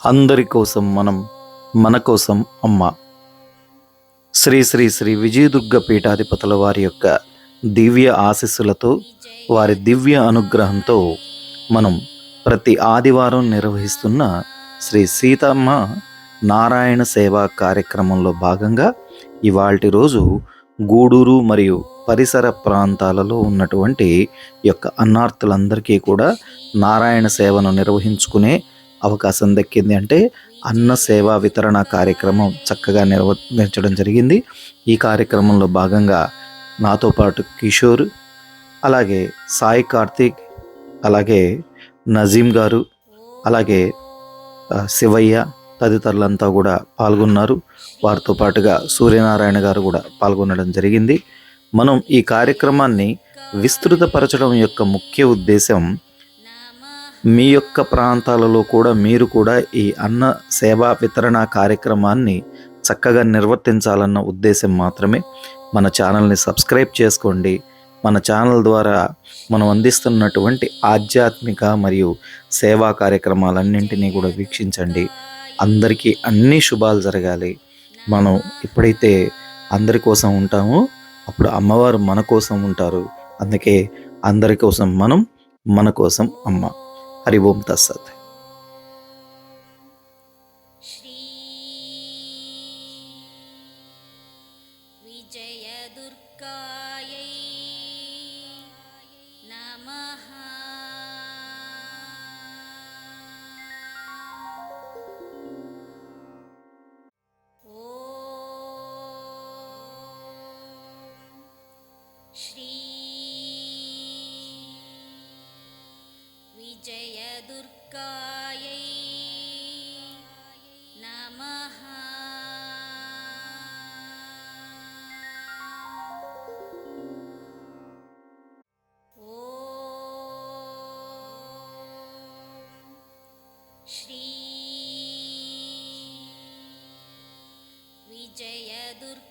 అందరి కోసం మనం, మన కోసం అమ్మ. శ్రీ శ్రీ శ్రీ విజయదుర్గ పీఠాధిపతుల వారి యొక్క దివ్య ఆశీస్సులతో, వారి దివ్య అనుగ్రహంతో మనం ప్రతి ఆదివారం నిర్వహిస్తున్న శ్రీ సీతమ్మ నారాయణ సేవా కార్యక్రమంలో భాగంగా ఇవాల్టి రోజు గూడూరు మరియు పరిసర ప్రాంతాలలో ఉన్నటువంటి యొక్క అన్నార్థులందరికీ కూడా నారాయణ సేవను నిర్వహించుకునే అవకాశం దక్కింది. అంటే అన్న సేవా వితరణ కార్యక్రమం చక్కగా నిర్వహించడం జరిగింది. ఈ కార్యక్రమంలో భాగంగా నాతో పాటు కిషోర్, అలాగే సాయి కార్తీక్, అలాగే నజీం గారు, అలాగే శివయ్య తదితరులంతా కూడా పాల్గొన్నారు. వారితో పాటుగా సూర్యనారాయణ గారు కూడా పాల్గొనడం జరిగింది. మనం ఈ కార్యక్రమాన్ని విస్తృతపరచడం యొక్క ముఖ్య ఉద్దేశం, మీ యొక్క ప్రాంతాలలో కూడా మీరు కూడా ఈ అన్న సేవా వితరణ కార్యక్రమాన్ని చక్కగా నిర్వర్తించాలన్న ఉద్దేశం మాత్రమే. మన ఛానల్ని సబ్స్క్రైబ్ చేసుకోండి. మన ఛానల్ ద్వారా మనం అందిస్తున్నటువంటి ఆధ్యాత్మిక మరియు సేవా కార్యక్రమాలన్నింటినీ కూడా వీక్షించండి. అందరికీ అన్ని శుభాలు జరగాలి. మనం ఎప్పుడైతే అందరి కోసం ఉంటామో అప్పుడు అమ్మవారు మన కోసం ఉంటారు. అందుకే అందరి కోసం మనం, మన కోసం అమ్మ. హరి ఓం తత్సత్. శ్రీ విజయదుర్గాయై నమః. శ్రీ విజయదుర్గాయై నమః. శ్రీ విజయదుర్గాయై